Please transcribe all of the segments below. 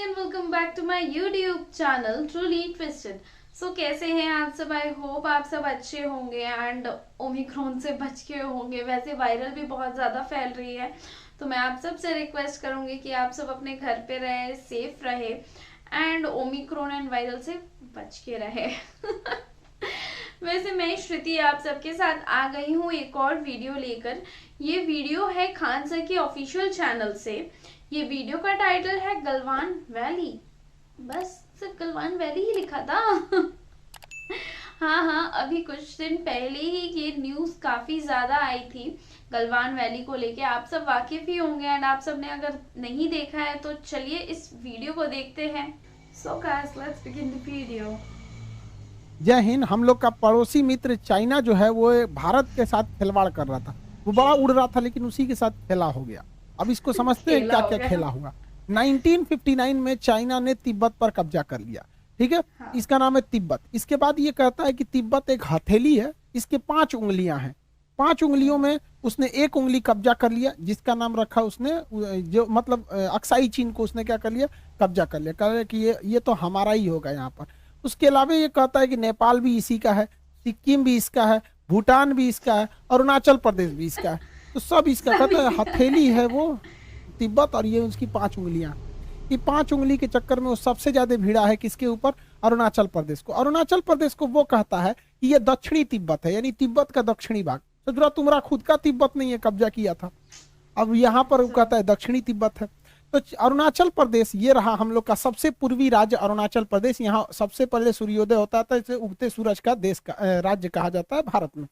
and welcome back to my YouTube channel Truly Twisted. So कैसे हैं आप सब? आई होप आप सब अच्छे होंगे एंड ओमिक्रॉन से बच के होंगे। वैसे वायरल भी बहुत ज़्यादा फैल रही है, तो मैं आप सब से रिक्वेस्ट करूंगी कि आप सब अपने घर पे रहे, सेफ रहे एंड ओमिक्रॉन एंड वायरल से बच के रहे। वैसे मैं श्रुति आप सबके साथ आ गई हूँ एक और वीडियो लेकर। ये वीडियो है खान सर के ऑफिशियल चैनल से। ये वीडियो का टाइटल है गलवान वैली। बस सिर्फ गलवान वैली ही लिखा था। हाँ, अभी कुछ दिन पहले ही ये न्यूज काफी ज्यादा आई थी गलवान वैली को लेके। आप सब वाकिफ ही होंगे एंड आप सब ने अगर नहीं देखा है तो चलिए इस वीडियो को देखते हैं। So guys, let's begin the video. जय हिंद। हम लोग का पड़ोसी मित्र चाइना जो है वो भारत के साथ खिलवाड़ कर रहा था। वो बड़ा उड़ रहा था लेकिन उसी के साथ खेला हो गया। अब इसको समझते हैं क्या क्या खेला होगा। 1959 में चाइना ने तिब्बत पर कब्जा कर लिया। ठीक है, हाँ। इसका नाम है तिब्बत। इसके बाद ये कहता है कि तिब्बत एक हथेली है, इसके 5 उंगलियां हैं। 5 उंगलियों में उसने एक उंगली कब्जा कर लिया, जिसका नाम रखा उसने, जो मतलब अक्साई चीन को उसने क्या कर लिया, कब्जा कर लिया। कह रहे कि ये तो हमारा ही होगा यहाँ पर। उसके अलावा ये कहता है कि नेपाल भी इसी का है, सिक्किम भी इसका है, भूटान भी इसका है, अरुणाचल प्रदेश भी इसका है। तो सब इसका कहता है हथेली है वो तिब्बत, और ये उसकी 5 उंगलियां। ये 5 उंगली के चक्कर में वो सबसे ज्यादा भिड़ा है किसके ऊपर? अरुणाचल प्रदेश को। अरुणाचल प्रदेश को वो कहता है कि ये दक्षिणी तिब्बत है, यानी तिब्बत का दक्षिणी भाग। तो तुम्हारा खुद का तिब्बत नहीं है, कब्जा किया था। अब यहाँ पर वो कहता है दक्षिणी तिब्बत है। तो अरुणाचल प्रदेश ये रहा हम लोग का सबसे पूर्वी राज्य अरुणाचल प्रदेश। यहाँ सबसे पहले सूर्योदय होता था, इसे उगते सूरज का देश का राज्य कहा जाता है भारत में।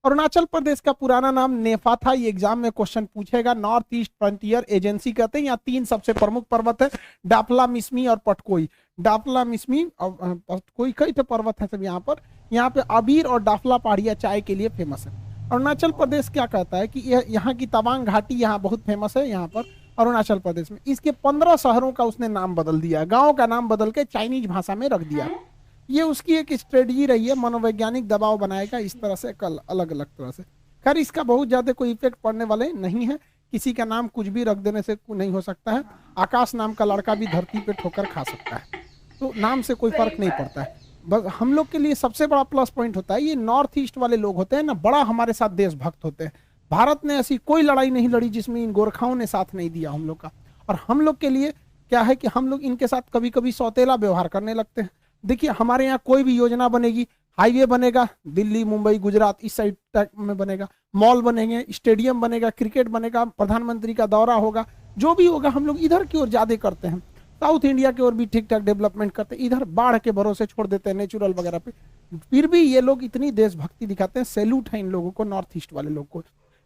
अरुणाचल प्रदेश का पुराना नाम नेफा था। ये एग्जाम में क्वेश्चन पूछेगा। नॉर्थ ईस्ट फ्रंटियर एजेंसी कहते हैं। यहाँ 3 सबसे प्रमुख पर्वत है, डापला, मिसमी और पटकोई। डापला, मिसमी और पटकोई, कई तो पर्वत है सब यहाँ पर। यहाँ पे अबीर और डाफला पहाड़ियाँ चाय के लिए फेमस है। अरुणाचल प्रदेश क्या कहता है कि यहाँ की तवांग घाटी यहाँ बहुत फेमस है। यहाँ पर अरुणाचल प्रदेश में इसके 15 शहरों का उसने नाम बदल दिया, गांव का नाम बदल के चाइनीज भाषा में रख दिया। ये उसकी एक स्ट्रेटजी रही है, मनोवैज्ञानिक दबाव बनाएगा इस तरह से, कल अलग अलग तरह से। खैर इसका बहुत ज्यादा कोई इफेक्ट पड़ने वाले नहीं है। किसी का नाम कुछ भी रख देने से नहीं हो सकता है। आकाश नाम का लड़का भी धरती पे ठोकर खा सकता है, तो नाम से कोई फर्क नहीं पड़ता है। बस हम लोग के लिए सबसे बड़ा प्लस पॉइंट होता है ये नॉर्थ ईस्ट वाले लोग होते हैं ना, बड़ा हमारे साथ देशभक्त होते हैं। भारत ने ऐसी कोई लड़ाई नहीं लड़ी जिसमें इन गोरखाओं ने साथ नहीं दिया हम लोग का। और हम लोग के लिए क्या है कि हम लोग इनके साथ कभी कभी सौतेला व्यवहार करने लगते हैं। देखिए हमारे यहाँ कोई भी योजना बनेगी, हाईवे बनेगा, दिल्ली, मुंबई, गुजरात इस साइड तक में बनेगा, मॉल बनेंगे, स्टेडियम बनेगा, क्रिकेट बनेगा, प्रधानमंत्री का दौरा होगा, जो भी होगा हम लोग इधर की ओर ज्यादा करते हैं। साउथ इंडिया की ओर भी ठीक ठाक डेवलपमेंट करते हैं, इधर बाढ़ के भरोसे छोड़ देते हैं नेचुरल वगैरह पे। फिर भी ये लोग इतनी देशभक्ति दिखाते हैं। सैल्यूट है इन लोगों को, नॉर्थ ईस्ट वाले लोग को।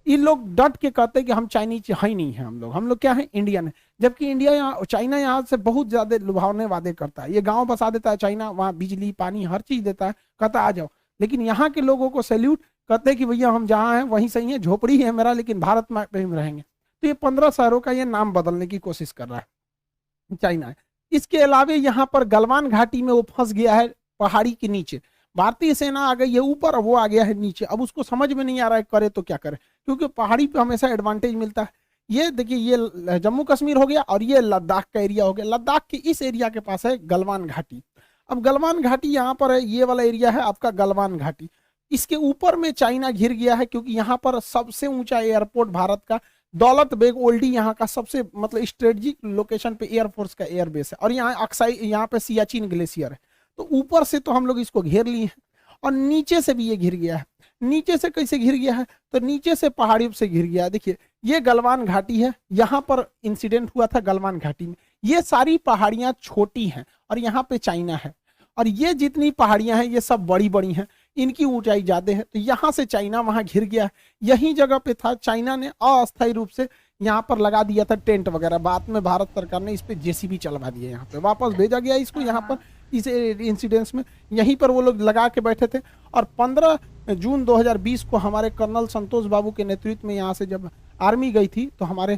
इन लोग डट के कहते हैं कि हम चाइनीज है ही नहीं है, हम लोग क्या है, इंडियन है। जबकि इंडिया यहाँ, चाइना यहाँ से बहुत ज्यादा लुभावने वादे करता है। ये गांव बसा देता है चाइना, वहाँ बिजली, पानी, हर चीज देता है, कहता है आ जाओ। लेकिन यहाँ के लोगों को सैल्यूट, कहते हैं कि भैया हम जहाँ हैं वहीं सही है, झोपड़ी है मेरा लेकिन भारत में रहेंगे। तो ये 15 शहरों का ये नाम बदलने की कोशिश कर रहा है चाइना है। इसके अलावा यहाँ पर गलवान घाटी में वो फंस गया है पहाड़ी के नीचे। भारतीय सेना आ गई है ऊपर, वो आ गया है नीचे। अब उसको समझ में नहीं आ रहा है करे तो क्या करे, क्योंकि पहाड़ी पे हमेशा एडवांटेज मिलता है। ये देखिए, ये जम्मू कश्मीर हो गया और ये लद्दाख का एरिया हो गया। लद्दाख के इस एरिया के पास है गलवान घाटी। अब गलवान घाटी यहाँ पर है, ये वाला एरिया है आपका गलवान घाटी। इसके ऊपर में चाइना घिर गया है, क्योंकि यहाँ पर सबसे ऊंचा एयरपोर्ट भारत का दौलत बेग ओल्डी यहाँ का सबसे मतलब स्ट्रेटेजिक लोकेशन पे एयरफोर्स का एयरबेस है। और यहाँ अक्साई, यहाँ पे सियाचिन ग्लेशियर है। तो ऊपर से तो हम लोग इसको घेर लिए हैं और नीचे से भी ये घिर गया है। नीचे से कैसे घिर गया है? तो नीचे से पहाड़ियों से घिर गया है। देखिए ये गलवान घाटी है, यहाँ पर इंसिडेंट हुआ था गलवान घाटी में। ये सारी पहाड़ियां छोटी हैं और यहाँ पे चाइना है, और ये जितनी पहाड़ियां हैं ये सब बड़ी बड़ी हैं, इनकी ऊंचाई ज्यादा है। तो यहाँ से चाइना वहां घिर गया है। यही जगह पे था, चाइना ने अस्थायी रूप से यहाँ पर लगा दिया था टेंट वगैरह। बाद में भारत सरकार ने इस पे जेसीबी चलवा दिया, यहाँ पे वापस भेजा गया इसको। यहाँ पर इस इंसिडेंट्स में यहीं पर वो लोग लगा के बैठे थे। और 15 जून 2020 को हमारे कर्नल संतोष बाबू के नेतृत्व में यहाँ से जब आर्मी गई थी तो हमारे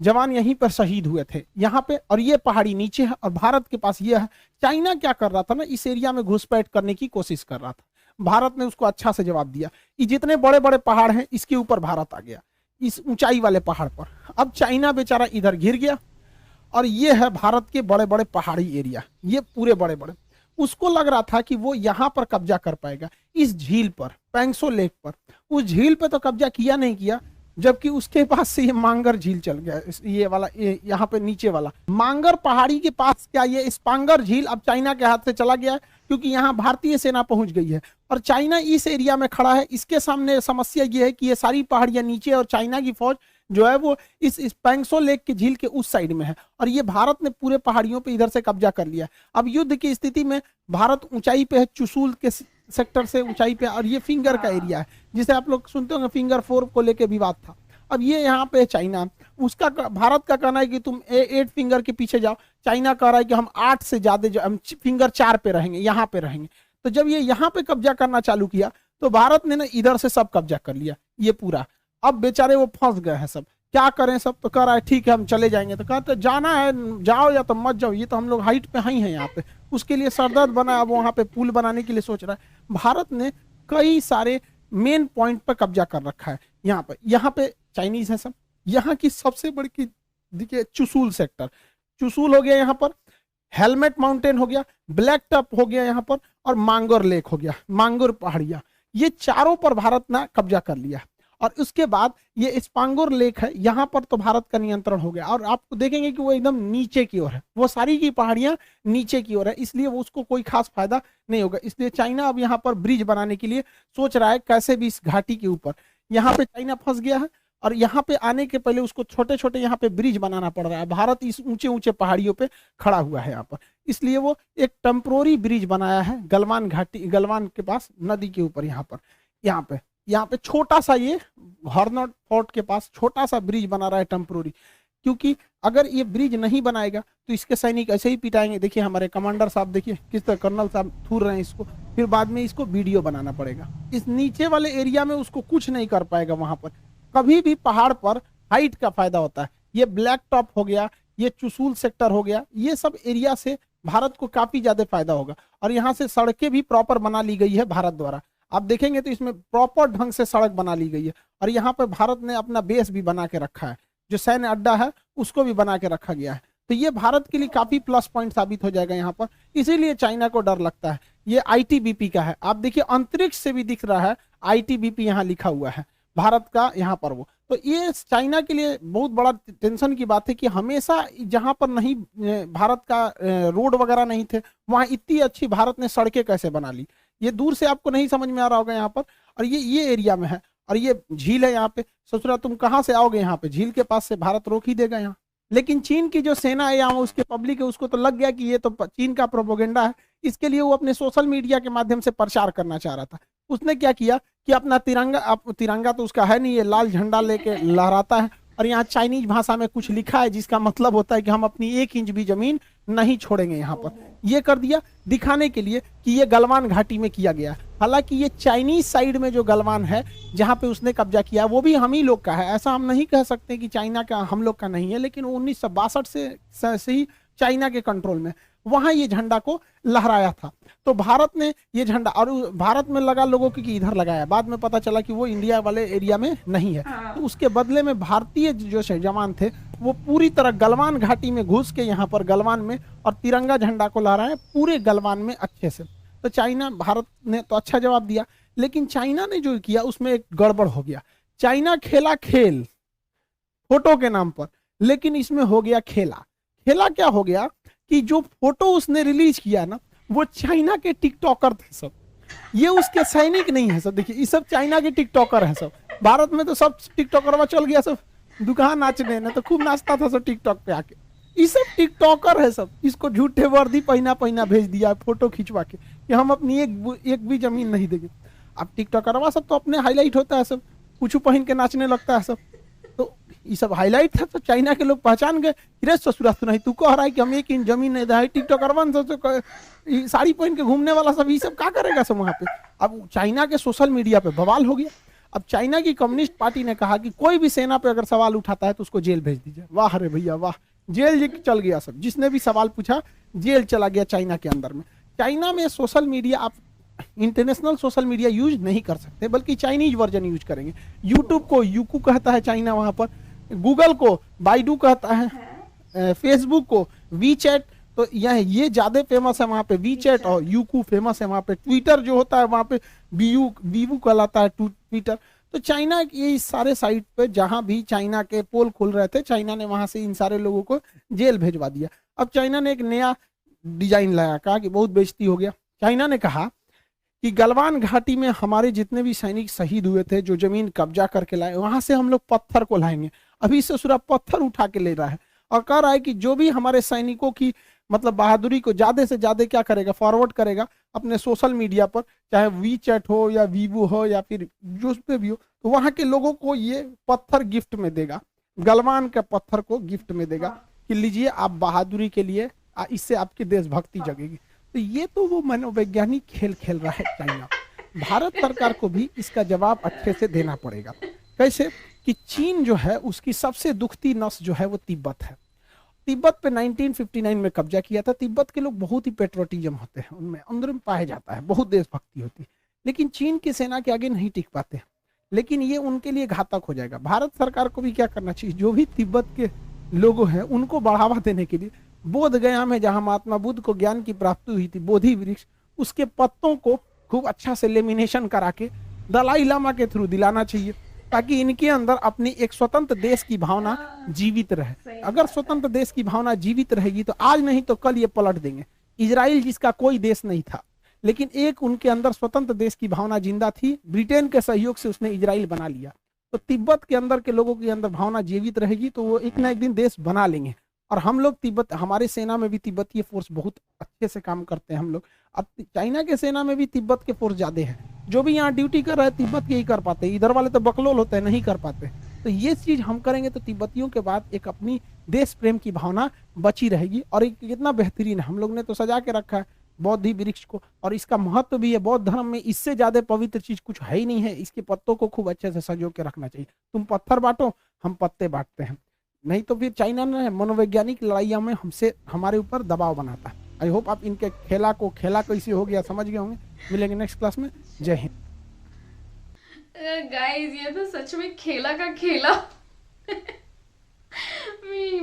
जवान यहीं पर शहीद हुए थे यहाँ पे। और ये पहाड़ी नीचे है और भारत के पास ये है। चाइना क्या कर रहा था ना, इस एरिया में घुसपैठ करने की कोशिश कर रहा था। भारत ने उसको अच्छा से जवाब दिया। ये जितने बड़े बड़े पहाड़ हैं इसके ऊपर भारत आ गया, इस ऊंचाई वाले पहाड़ पर। अब चाइना बेचारा इधर घिर गया और ये है भारत के बड़े बड़े पहाड़ी एरिया, ये पूरे बड़े बड़े। उसको लग रहा था कि वो यहाँ पर कब्जा कर पाएगा, इस झील पर, पैंगसो लेक पर। उस झील पे तो कब्जा किया नहीं किया, जबकि उसके पास से ये मांगर झील चल गया, ये वाला, यहाँ पे नीचे वाला मांगर पहाड़ी के पास क्या ये स्पांगर झील अब चाइना के हाथ से चला गया है, क्योंकि यहाँ भारतीय सेना पहुंच गई है और चाइना इस एरिया में खड़ा है। इसके सामने समस्या ये है कि ये सारी पहाड़ियां नीचे और चाइना की फौज जो है वो इस पैंगसो लेक के झील के उस साइड में है, और ये भारत ने पूरे पहाड़ियों पे इधर से कब्जा कर लिया। अब युद्ध की स्थिति में भारत ऊंचाई पे है, चुशूल के सेक्टर से ऊंचाई पे, और ये फिंगर का एरिया है जिसे आप लोग सुनते होंगे, फिंगर 4 को लेके विवाद था। अब ये यहाँ पे चाइना, उसका भारत का कहना है कि तुम 8 फिंगर के पीछे जाओ, चाइना कह रहा है कि हम 8 से ज्यादा, हम फिंगर 4 पे रहेंगे, यहाँ पे रहेंगे। तो जब ये यहाँ पे कब्जा करना चालू किया तो भारत ने ना इधर से सब कब्जा कर लिया ये पूरा। अब बेचारे वो फंस गए हैं सब, क्या करें। सब तो कह रहा है ठीक है हम चले जाएंगे, तो कहते जाना है जाओ या तो मत जाओ, ये तो हम लोग हाइट पे ही हैं यहाँ पे। उसके लिए सरदर्द बना, अब वहां पे पुल बनाने के लिए सोच रहा है। भारत ने कई सारे मेन पॉइंट पर कब्जा कर रखा है। यहाँ पे चाइनीज है सब। यहाँ की सबसे बड़ी की देखिए चुशूल सेक्टर, चुशूल हो गया यहाँ पर, हेलमेट माउंटेन हो गया, ब्लैक टॉप हो गया यहाँ पर, और मांगोर लेक हो गया, मांगोर पहाड़ियां, ये चारों पर भारत ने कब्जा कर लिया। और उसके बाद ये स्पांगोर लेक है, यहाँ पर तो भारत का नियंत्रण हो गया। और आप देखेंगे कि वो एकदम नीचे की ओर है, वो सारी की पहाड़ियां नीचे की ओर है, इसलिए वो उसको कोई खास फायदा नहीं होगा। इसलिए चाइना अब यहाँ पर ब्रिज बनाने के लिए सोच रहा है कैसे भी इस घाटी के ऊपर। यहाँ पे चाइना फंस गया है और यहाँ पे आने के पहले उसको छोटे छोटे यहाँ पे ब्रिज बनाना पड़ रहा है। भारत इस ऊंचे ऊंचे पहाड़ियों पे खड़ा हुआ है यहाँ पर, इसलिए वो एक टेम्पोररी ब्रिज बनाया है गलवान घाटी, गलवान के पास नदी के ऊपर। यहाँ पे छोटा सा ये हॉर्नट फोर्ट के पास छोटा सा ब्रिज बना रहा है टेम्पोररी, क्योंकि अगर ये ब्रिज नहीं बनाएगा तो इसके सैनिक ऐसे ही पिटाएंगे। देखिए हमारे कमांडर साहब, देखिए किस तरह कर्नल साहब थूर रहे हैं इसको, फिर बाद में इसको वीडियो बनाना पड़ेगा। इस नीचे वाले एरिया में उसको कुछ नहीं कर पाएगा। वहां पर कभी भी पहाड़ पर हाइट का फायदा होता है। ये ब्लैक टॉप हो गया, ये चुशूल सेक्टर हो गया, ये सब एरिया से भारत को काफी ज्यादा फायदा होगा। और यहाँ से सड़कें भी प्रॉपर बना ली गई है भारत द्वारा। आप देखेंगे तो इसमें प्रॉपर ढंग से सड़क बना ली गई है। और यहाँ पर भारत ने अपना बेस भी बना के रखा है, जो सैन्य अड्डा है उसको भी बना के रखा गया है। तो ये भारत के लिए काफी प्लस पॉइंट साबित हो जाएगा यहाँ पर, इसीलिए चाइना को डर लगता है। ये आईटीबीपी का है, आप देखिए अंतरिक्ष से भी दिख रहा है आईटीबीपी यहाँ लिखा हुआ है भारत का यहाँ पर वो। तो ये चाइना के लिए बहुत बड़ा टेंशन की बात है कि हमेशा जहां पर नहीं भारत का रोड वगैरह नहीं थे, वहां इतनी अच्छी भारत ने सड़कें कैसे बना ली। ये दूर से आपको नहीं समझ में आ रहा होगा यहाँ पर। और ये एरिया में है और ये झील है यहाँ पे। सोच रहा तुम कहाँ से आओगे यहाँ पे, झील के पास से भारत रोक ही देगा यहाँ। लेकिन चीन की जो सेना है यहाँ, उसके पब्लिक है, उसको तो लग गया कि ये तो चीन का प्रोपोगेंडा है। इसके लिए वो अपने सोशल मीडिया के माध्यम से प्रचार करना चाह रहा था। उसने क्या किया कि अपना तिरंगा तो उसका है नहीं, ये लाल झंडा लेके लहराता है और यहाँ चाइनीज भाषा में कुछ लिखा है जिसका मतलब होता है कि हम अपनी 1 इंच भी जमीन नहीं छोड़ेंगे यहाँ पर। ये कर दिया दिखाने के लिए कि ये गलवान घाटी में किया गया। हालांकि ये चाइनीज साइड में जो गलवान है जहाँ पे उसने कब्जा किया वो भी हम ही लोग का है। ऐसा हम नहीं कह सकते कि चाइना का हम लोग का नहीं है, लेकिन 1962 से ही चाइना के कंट्रोल में वहां ये झंडा को लहराया था। तो भारत ने ये झंडा, और भारत में लगा लोगों की कि इधर लगाया, बाद में पता चला कि वो इंडिया वाले एरिया में नहीं है। तो उसके बदले में भारतीय जो जवान थे वो पूरी तरह गलवान घाटी में घुस के यहाँ पर गलवान में और तिरंगा झंडा को लहराए पूरे गलवान में अच्छे से। तो चाइना, भारत ने तो अच्छा जवाब दिया, लेकिन चाइना ने जो किया उसमें एक गड़बड़ हो गया। चाइना खेला खेल फोटो के नाम पर, लेकिन इसमें हो गया खेला। खेला क्या हो गया कि जो फोटो उसने रिलीज किया ना, वो चाइना के टिकटॉकर थे सब। ये उसके सैनिक नहीं है सब। देखिए ये सब चाइना के टिकटॉकर हैं सब। भारत में तो सब टिकटॉकर में चल गया सब दुकान नाचने, ना तो खूब नाचता था सब टिकटॉक पे आके। ये सब टिकटॉकर है सब। इसको झूठे वर्दी पहना भेज दिया फोटो खिंचवा के कि हम अपनी एक भी जमीन नहीं देंगे। अब टिकटॉकर सब तो अपने हाईलाइट होता है सब, कुछ पहन के नाचने लगता है सब। तो ये सब हाईलाइट था, तो चाइना के लोग पहचान गए। रे ससुरा नहीं तू कह रहा है कि हम 1 इंच जमीन नहीं दे, टिकटॉकर बन साड़ी पहन के घूमने वाला सब, ये सब क्या करेगा सब वहां पे। अब चाइना के सोशल मीडिया पे बवाल हो गया। अब चाइना की कम्युनिस्ट पार्टी ने कहा कि कोई भी सेना पे अगर सवाल उठाता है तो उसको जेल भेज दीजिए। वाह रे भैया वाह, जेल चल गया सब। जिसने भी सवाल पूछा जेल चला गया चाइना के अंदर में। चाइना में सोशल मीडिया, आप इंटरनेशनल सोशल मीडिया यूज नहीं कर सकते, बल्कि चाइनीज वर्जन यूज करेंगे। यूट्यूब को यूकू कहता है चाइना वहां पर, गूगल को बाइडू कहता है, फेसबुक को वी चैट, तो ये ज्यादा फेमस है वहां पे वी चैट, और यूकू फेमस है वहां पे। ट्विटर जो होता है वहां पे वीवू कहलाता है ट्विटर। तो चाइना ये इस सारे साइट पे जहां भी चाइना के पोल खुल रहे थे, चाइना ने वहां से इन सारे लोगों को जेल भेजवा दिया। अब चाइना ने एक नया डिजाइन लाया, कहा कि बहुत बेइज्जती हो गया। चाइना ने कहा कि गलवान घाटी में हमारे जितने भी सैनिक शहीद हुए थे, जो जमीन कब्जा करके लाए, वहां से हम लोग पत्थर को लाएंगे। अभी से सूरा पत्थर उठा के ले रहा है और कह रहा है कि जो भी हमारे सैनिकों की मतलब बहादुरी को ज्यादा से ज्यादा क्या करेगा, फॉरवर्ड करेगा अपने सोशल मीडिया पर, चाहे वी चैट हो या वीवो हो या फिर जो पे भी हो, तो वहां के लोगों को ये पत्थर गिफ्ट में देगा, गलवान के पत्थर को गिफ्ट में देगा कि लीजिए आप बहादुरी के लिए, इससे आपकी देशभक्ति जगेगी। तो ये तो वो मनोवैज्ञानिक खेल खेल रहा है चाइना। भारत सरकार को भी इसका जवाब अच्छे से देना पड़ेगा। कैसे कि चीन जो है उसकी सबसे दुखती नस जो है वो तिब्बत है। तिब्बत पे 1959 में कब्जा किया था। तिब्बत के लोग बहुत ही पेट्रोटिज्म होते हैं, उनमें अंदर में पाया जाता है, बहुत देशभक्ति होती है, लेकिन चीन की सेना के आगे नहीं टिक पाते। लेकिन ये उनके लिए घातक हो जाएगा। भारत सरकार को भी क्या करना चाहिए, जो भी तिब्बत के लोग हैं उनको बढ़ावा देने के लिए बोध गया में जहां महात्मा बुद्ध को ज्ञान की प्राप्ति हुई थी, बोधि वृक्ष, उसके पत्तों को खूब अच्छा से लेमिनेशन करा के दलाई लामा के थ्रू दिलाना चाहिए, ताकि इनके अंदर अपनी एक स्वतंत्र देश की भावना जीवित रहे। अगर स्वतंत्र देश की भावना जीवित रहेगी तो आज नहीं तो कल ये पलट देंगे। इजराइल जिसका कोई देश नहीं था, लेकिन एक उनके अंदर स्वतंत्र देश की भावना जिंदा थी, ब्रिटेन के सहयोग से उसने इजराइल बना लिया। तो तिब्बत के अंदर के लोगों के अंदर भावना जीवित रहेगी तो वो एक ना एक दिन देश बना लेंगे। और हम लोग तिब्बत, हमारे सेना में भी तिब्बतीय फोर्स बहुत अच्छे से काम करते हैं हम लोग। अब चाइना के सेना में भी तिब्बत के फोर्स ज्यादा है, जो भी यहाँ ड्यूटी कर रहे हैं तिब्बत के ही कर पाते हैं, इधर वाले तो बकलोल होते हैं, नहीं कर पाते। तो ये चीज हम करेंगे तो तिब्बतियों के बाद एक अपनी देश प्रेम की भावना बची रहेगी। और एक कितना बेहतरीन है, हम लोग ने तो सजा के रखा है बौद्धि वृक्ष को, और इसका महत्व भी है बौद्ध धर्म में, इससे ज्यादा पवित्र चीज कुछ है ही नहीं है। इसके पत्तों को खूब अच्छे से सजो के रखना चाहिए। तुम पत्थर बांटो, हम पत्ते बांटते हैं, नहीं तो फिर चाइना ने मनोवैज्ञानिक लड़ाइयों में हमसे हमारे ऊपर दबाव बनाता है। आई होप आप इनके खेला कैसे हो गया समझ गए होंगे। मिलेंगे नेक्स्ट क्लास में। जय हिंद। गाइस ये तो सच में खेला का खेला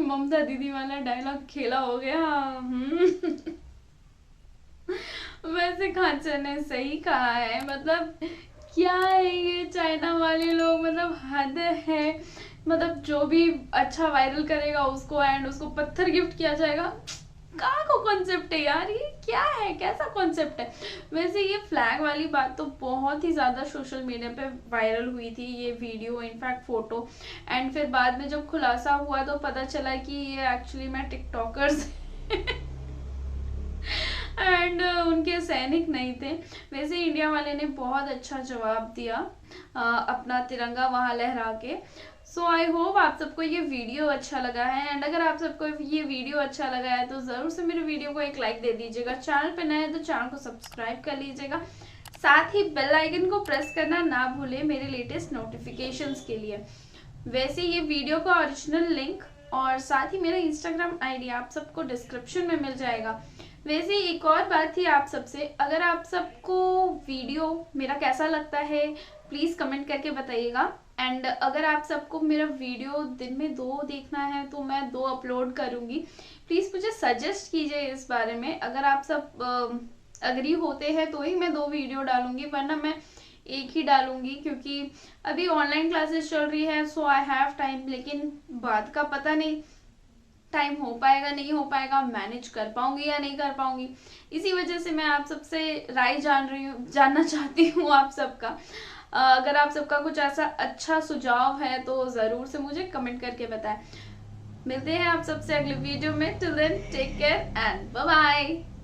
ममता दीदी वाला डायलॉग खेला हो गया। वैसे खाचर ने सही कहा है, मतलब क्या है ये चाइना वाले लोग, मतलब हद है। मतलब जो भी अच्छा वायरल करेगा उसको एंड उसको पत्थर गिफ्ट किया जाएगा। कहाँ को कॉन्सेप्ट है यार, ये क्या है, कैसा कॉन्सेप्ट है। वैसे ये फ्लैग वाली बात तो बहुत ही ज्यादा सोशल मीडिया पे वायरल हुई थी, ये वीडियो इनफैक्ट फोटो, एंड फिर बाद में जब खुलासा हुआ तो पता चला कि ये एक्चुअली में टिकटॉकर्स एंड उनके सैनिक नहीं थे। वैसे इंडिया वाले ने बहुत अच्छा जवाब दिया अपना तिरंगा वहां लहरा के। सो आई होप आप सबको ये वीडियो अच्छा लगा है, एंड अगर आप सबको ये वीडियो अच्छा लगा है तो जरूर से मेरे वीडियो को एक लाइक दे दीजिएगा। चैनल पे नए हैं तो चैनल को सब्सक्राइब कर लीजिएगा, साथ ही बेल आइकन को प्रेस करना ना भूलें मेरे लेटेस्ट नोटिफिकेशंस के लिए। वैसे ये वीडियो का ओरिजिनल लिंक और साथ ही मेरा इंस्टाग्राम आईडी आप सबको डिस्क्रिप्शन में मिल जाएगा। वैसे एक और बात थी आप सबसे, अगर आप सबको वीडियो मेरा कैसा लगता है प्लीज कमेंट करके बताइएगा। एंड अगर आप सबको मेरा वीडियो दिन में 2 देखना है तो मैं 2 अपलोड करूंगी। प्लीज मुझे सजेस्ट कीजिए इस बारे में। अगर आप सब अग्री होते हैं तो ही मैं 2 वीडियो डालूंगी, वरना मैं एक ही डालूंगी, क्योंकि अभी ऑनलाइन क्लासेस चल रही है। सो आई हैव टाइम, लेकिन बात का पता नहीं टाइम हो पाएगा नहीं हो पाएगा, मैनेज कर पाऊंगी या नहीं कर पाऊंगी। इसी वजह से मैं आप सबसे राय जानना चाहती हूँ आप सबका। अगर आप सबका कुछ ऐसा अच्छा सुझाव है तो जरूर से मुझे कमेंट करके बताएं। मिलते हैं आप सबसे अगले वीडियो में। Till then take care and bye bye.